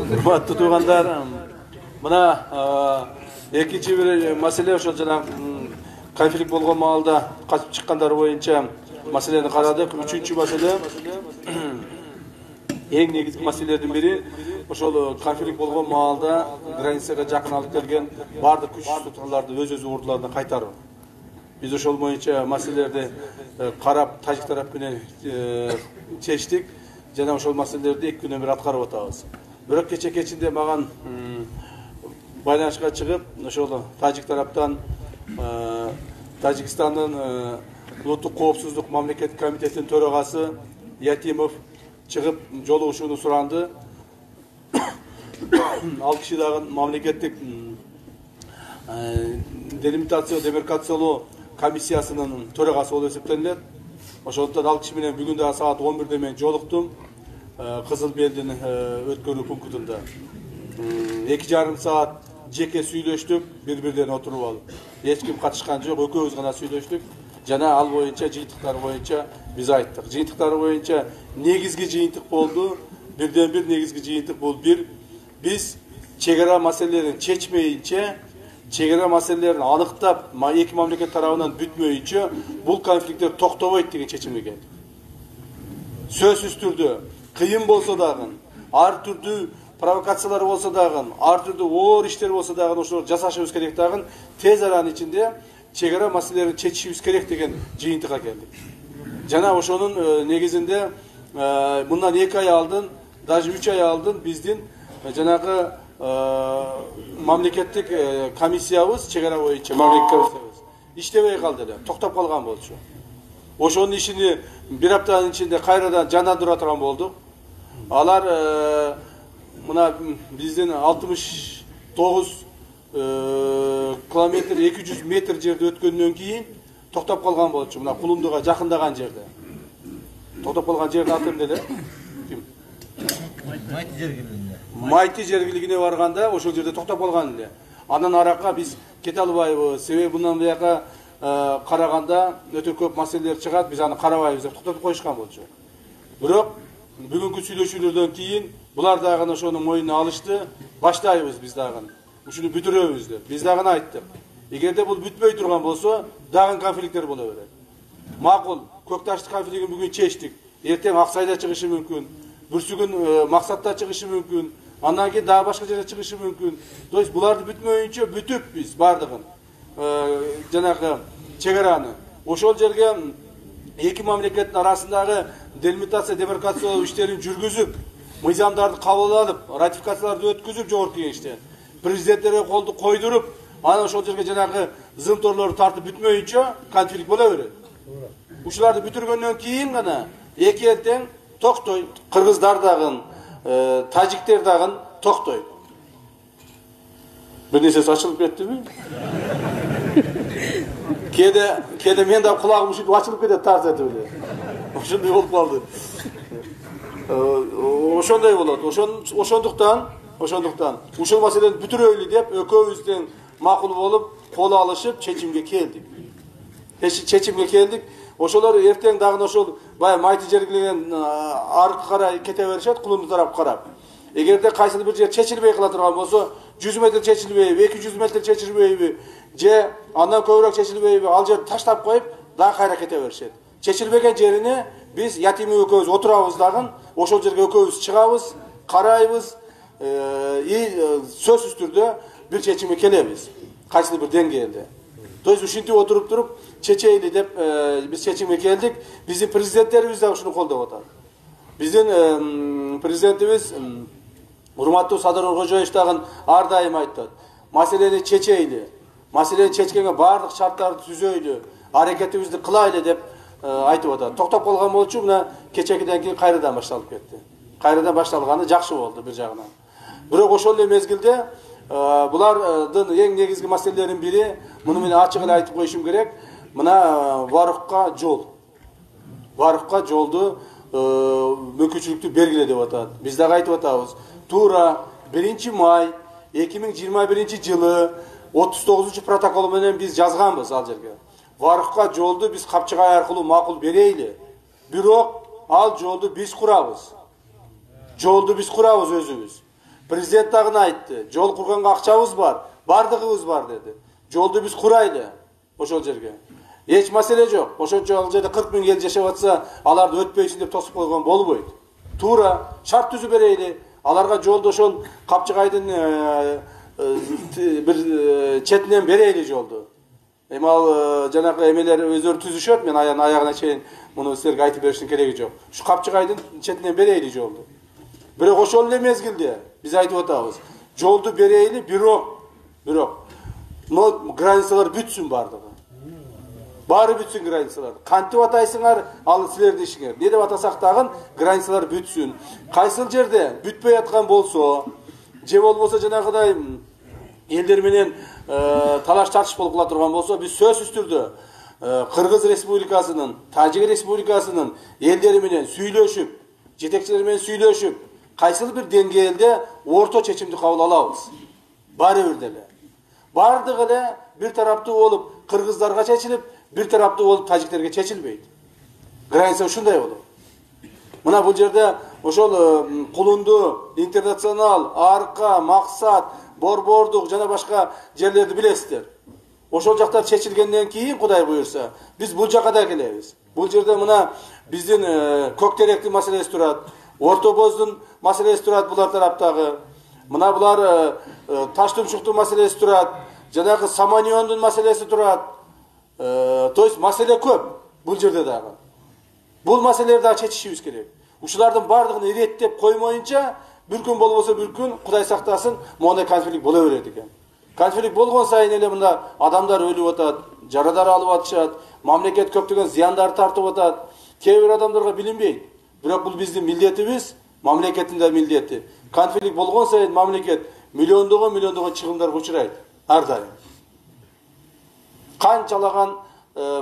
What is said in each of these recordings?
Урматтуу туугандар, мына экинчи бир маселе ошол жана конфликт болгон маалда катып чыккандар боюнча маселени карадык. Үчүнчү маселе эң негизги маселелердин бири ошол конфликт болгон маалда границага жакын алып келген бардык күч тутуларды өз ордуларына кайтаруу. Биз ошол боюнча маселелерди карап, тажик тарап менен чечтик жана ошол маселелерди 2 күнөн бери аткарып атабыз. Бирок кечинде маган байланышка чыгып, ошол тажик тараптан Тажикстандын улуттук коопсуздук мамлекеттик комитетинин төрагасы Ятимов чыгып жолугушууну суранды. Ал киши дагы мамлекеттик делимитация демаркациялоо комиссиясынын төрагасы болуп эсептелет. Ошондуктан ал киши менен бүгүн дагы саат 11-де мен жолуктум. Кызыл Белдин өткөрүү пунктунда 2,5 саат жеке сүйлөштүк, бири-бирлерин отуруп алып. Эч ким катышкан жок, экөөбүз гана сүйлөштүк. Жана ал боюнча жыйынтыктар боюнча биз айттык. Жыйынтыктар боюнча негизги жыйынтык болду. Бирден бир негизги жыйынтык бул бир. Биз чек ара маселелерин чечмейинче, чек ара маселелерин аныктап, эки мамлекет тарабынан бүтмөйүнчө бул конфликттер токтобойт деген чечимге келдик. Сөзсүз түрдө кыйын болсо дагы, ар түрдүү провокациялар болсо дагы, ар түрдүү оор иштер болсо дагы ошолор жасашыбыз керек дагы, тез аранын ичинде чек ара маселелерин чечишибиз керек деген жыйынтыкка келдик. Жана ошонун негизинде мындан 2 ай алдын, даже 3 ай алдын биздин жанагы мамлекеттик комиссиябыз, чек ара боюнча мамлекеттик комиссиябыз иштебей калды эле, токтоп калган болчу. Ошонун ишини бир аптанын ичинде кайрадан жандандыра турган болдук. Алар мына биздин 69 километр 200 метр жерде өткөндөн кийин токтоп калган болчу. Мына Кулумдуга жакындаган жерде. Токтоп калган жердин аты эмне эле? Ким? Майти жергилигине барганда ошол жерде токтоп калган эле. Андан аракка биз кете албайбыз. Себеби мындан бияка караганда өтө көп маселелер чыгат, биз аны карабайбыз деп токтотуп коюшкан болчу. Бирок бүгүнкү сүйлөшүүлөрдөн кийин булар дагы ошону мойнуна алышты. Баштайбыз биз дагы. Ушуну бүтүрөбүз деп. Биз дагы айттык. Эгерде бул бүтпөй турган болсо, дагы конфликттер боло берет. Макул, Көк Таштын конфликтин бүгүн чечтик. Эртең Аксайда чыгышы мүмкүн. Бүрсүгүн Максатта чыгышы мүмкүн. Андан кийин дагы башка жерде чыгышы мүмкүн. То есть буларды бүтмөйүнчө бүтүп биз бардыгын жанагы чек араны ошол жерге эки мамлекеттин арасындагы делимитация демаркациялоо иштерин жүргүзүп, мыйзамдарды кабыл алып, ратификацияларды өткүзүп жогорку кеңештен президенттерге колду койдуруп, анан ошол жерге жанагы зымторлорду тартып бүтмөйүнчө конфликт боло берет. Ушуларды бүтүргөндөн кийин гана эки элтең токтойт. Кыргыздар дагы, тажиктер дагы токтойт. Бир нерсеси ачылып кеттиби? Кеде мен да кулагым ушинтип ачылып кетет тарс этип эле. Ошондой болуп калды. Ошондой болот. Ошондуктан ушул маселени бүтүрөлү деп экөөбүздөн макул болуп, кол алышып чечимге келдик. Ошолор эртең дагы ошол баягы Майти жергилеген аркы карай кете беришет, Кулумду тарап карап. Эгерде кайсыл бир жер чечилбей кала турган болсо, 100 метр чечилбейби, 200 метр чечилбейби, же андан көбүрөөк чечилбейби, ал жерди таштап коюп, дагы кайра кете беришет. Чечилбеген жерине биз Ятимов экөөбүз отурабыз дагы, ошол жерге экөөбүз чыгабыз, карайбыз, сөзсүз түрдө бир чечимге келебиз. Кайсыл бир деңгээлде. То есть ушинтип отуруп туруп чечейли деп биз чечимге келдик. Биздин президенттерибиз да ушуну колдоп атат. Биздин президентибиз урматтуу Садыр Кожоевич дагы ар дайым айтат. Маселени чечейли. Маселени чечкенге бардык шарттарды түзөйлү, аракетибизди кылайлы деп айтып атат. Токтоп калган болчу, мына кечекиден кийин кайрадан башталып кетти. Кайрадан башталганы жакшы болду бир жагынан. Бирок ошол эле мезгилде булардын эң негизги маселелеринин бири, муну мен ачык эле айтып коюшум керек, мына Варукка жол. Варукка жолду мүмкүнчүлүктү бергиле деп атат. Биз дагы айтып атабыз. Тура 1 май 2021 жылы 39 протокол менен биз жазганбыз ал жерге. Варукка жолду биз Капчыгай аркылуу макул берейли. Бирок ал жолду биз курабыз. Жолду биз курабыз өзүбүз. Президент дагы айтты. Жол курганга акчабыз бар, бардыгыбыз бар деди. Жолду биз курайлы ошол жерге. Эч маселе жок. Ошончо ал жерде 40 000 ел жашап атса, аларды өтпөйсүн деп тосуп койгон болбойт. Туура шарт түзүп берейли. Аларга жолду ошол Капчыгайдын бир четинен берейли жолду. Эми ал жанагы эмелер өздөрү түзүшөт. Мен аягына чейин муну силерге айтып бериштин кереги жок. Ушу Капчыгайдын четинен берейли жолду. Бирок ошол эле мезгилде биз айтып атабыз. Жолду берейли, бирок но границалар бүтсүн бардыгы. Бары бүтсүн границалар. Кантип атайсыңар, ал силердин ишиңер. Не деп атасак дагы границалар бүтсүн. Кайсыл жерде бүтпөй аткан болсо, же болбосо жанагыдай элдер менен талаш тартыш болуп кала турган болсо, биз сөзсүз түрдө Кыргыз Республикасынын, Тажик Республикасынын элдери менен сүйлөшүп, жетекчилери менен сүйлөшүп, кайсыл бир деңгээлде орто чечимди кабыл алабыз. Бары бир деле. Бардыгы эле бир тараптуу болуп кыргыздарга чечилип, бир тараптуу болуп тажиктерге чечилбейт. Граница ушундай болот. Мына бул жерде ошол Кулунду, Интернационал, Арка, Максат, Борбордук жана башка жерлерди билесиздер. Ошол жактар чечилгенден кийин Кудай буйрса, биз бул жакка да келебиз. Бул жерде мына биздин Көктеректин маселеси турат, Орто Боздун маселеси турат булар тараптагы. Мына булар Таштумчуктун маселеси турат, жанагы Саманиондун маселеси турат. То есть маселе көп бул жерде дагы. Бул маселелерди дагы чечишибиз керек. Ушулардын бардыгын иреттеп коймоюнча, бир күн болбосо бир күн, Кудай сактасын, мондай конфликт боло берет экен. Конфликт болгон сайын эле мында адамдар өлүп атат, жарадар алып атышат, мамлекет көптөгөн зыяндар тартып атат. Кээ бир адамдарга билинбейт. Бирок бул биздин милдетибиз, мамлекеттин да милдети. Конфликт болгон сайын мамлекет миллиондогон чыгымдарга учурайт ар дайым. Канчалаган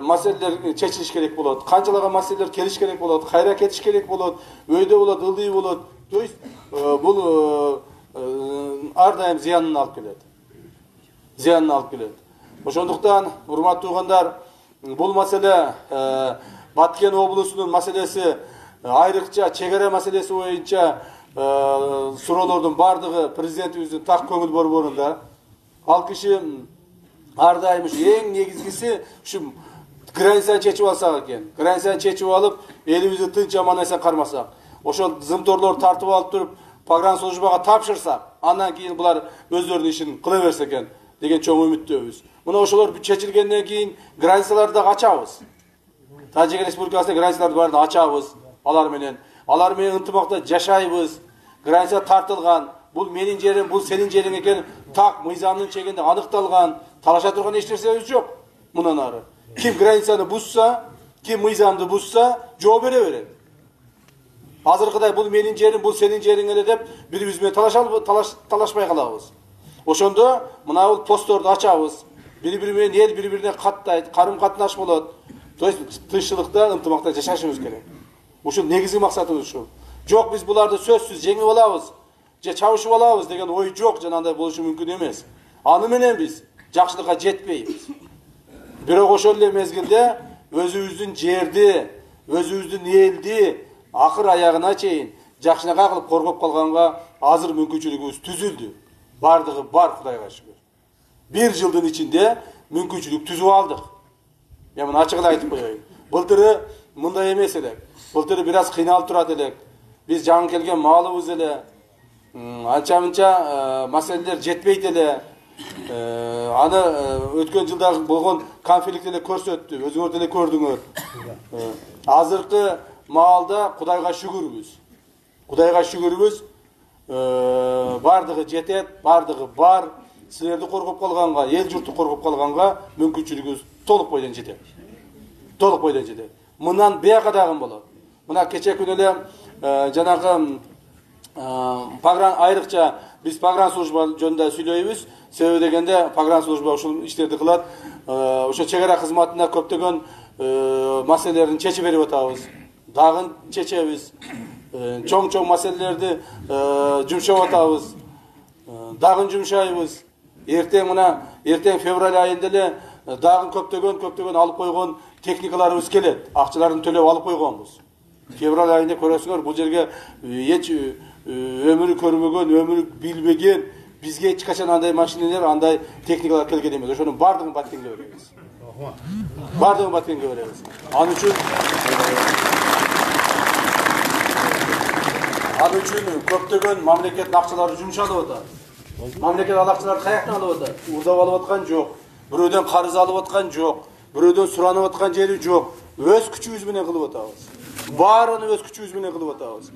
маселелер чечилиш керек болот, канчалаган маселелер келиш керек болот, кайра кетиш керек болот, өйдө болот, ылдый болот. То есть бул ар дайым зыянын алып келет. Зыянын алып келет. Ошондуктан, урматтуу туугандар, бул маселе Баткен облусунун маселеси, айрыкча чегара маселеси боюнча суроолордун бардыгы президентибиздин так көңүл борборунда. Ал киши ар дайым эң негизгиси ушу границаны чечип алсак экен. Границаны чечип алып, элибизди тынч аман эсен кармасак, ошол зымторлорду тартып алып туруп, погранслужбага тапшырсак, андан кийин булар өздөрүнүн ишин кыла берсе экен деген чоң үмүттөбүз. Мына ошолор чечилгенден кийин границаларды да ачабыз. Тажик Республикасынын границаларды баарын ачабыз. Алар менен ынтымакта жашайбыз. Граница тартылган. Бул менин жерим, бул сенин жериң экен, так мыйзамдын чегинде аныкталган. Талаша турган эч нерсебиз жок. Мындан ары. Ким границаны бузса, ким мыйзамды бузса, жооп бере берет. Азыркыдай бул менин жерим, бул сенин жериң эле деп бири-бириз менен талашпай калабыз. Ошондо мына бул постторду ачабыз. Бири-бири менен эл бири-бирине каттайт, карым-катнаш болот. То есть тынччылыкта, ынтымакта жашашыбыз керек. Ушул негизги максатыбыз ушул. Жок, биз буларды сөзсүз жеңип алабыз, же чабышып алабыз деген ой жок, жанагындай болушу мүмкүн эмес. Аны менен биз жакшылыкка жетпейбиз. Бирок ошол эле мезгилде өзүбүздүн жерди, өзүбүздүн элди акыр аягына чейин жакшынака кылып коргоп калганга азыр мүмкүнчүлүгүбүз түзүлдү. Бардыгы бар, Кудайга шүгүр. 1 жылдын ичинде мүмкүнчүлүк түзүп алдык. Мен муну ачык эле айтып коеюн. Былтыры мындай эмес элек. Былтыры бир аз кыйналып турат элек. Биз жаңы келген маалыбыз эле. Анча-мынча маселелер жетпейт эле. Аны өткөн жылда болгон конфликт эле көрсөттү. Өзүңөр деле көрдүңөр. Азыркы маалда Кудайга шүгүрбүз. Кудайга шүгүрбүз. Бардыгы жетет, бардыгы бар. Силерди коргоп калганга, эл журту коргоп калганга мүмкүнчүлүгүбүз толук бойдон жетет. Толук бойдон жетет. Мындан бияка дагы болот. Мына кече күнү эле жанагы айрыкча биз погранслужба жөнүндө сүйлөйбүз. Себеби дегенде погранслужба ушул иштерди кылат. Ошо чегара кызматына көптөгөн маселелерин чечип берип атабыз. Дагы чечебиз. Чоң маселелерди жумшап атабыз. Дагы жумшайбыз. Эртең февраль айында эле дагы көптөгөн алып койгон техникаларыбыз келет. Акчаларын төлөп алып койгонбуз. Февраль айында көрөсүңөр, бул жерге эч ömürü körmөгөн, ömürü bilbеген, bizge hiç kaçan андай maşineler, андай teknikalar kelген эмес. Ошонун бардыгын баткенге беребиz. Бардыгын баткенге беребиz. Ал үчүн көптөгөн мамлекет акчалары жумшалып атат. Мамлекет ал акчаларды каяктан алып атат? Урдап алып аткан жок. Бирөөдөн карыз алып аткан жок. Бирөөдөн суранып аткан жери жок. Өз күчүбүз менен кылып атабыз. Баарын өз күчүбүз менен кылып атабыз.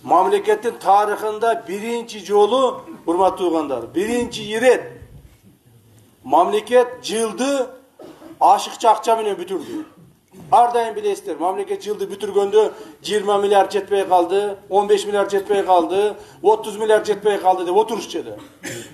Мамлекеттин тарыхында биринчи жолу, урматтуу угандар, биринчи ирет мамлекет жылды ашыкча акча менен бүтүрдү. Ар дайым билесиздер, мамлекет жылды бүтүргөндө 20 миллиард жетпей калды, 15 миллиард жетпей калды, 30 миллиард жетпей калды деп отурушчу эди.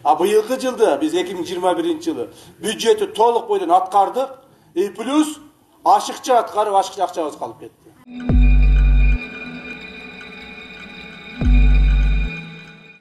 А быйылкы жылды биз 2021-жылы бюджетти толук бойдон аткардык, плюс ашыкча аткарып, ашыкча акчабыз калып кетти.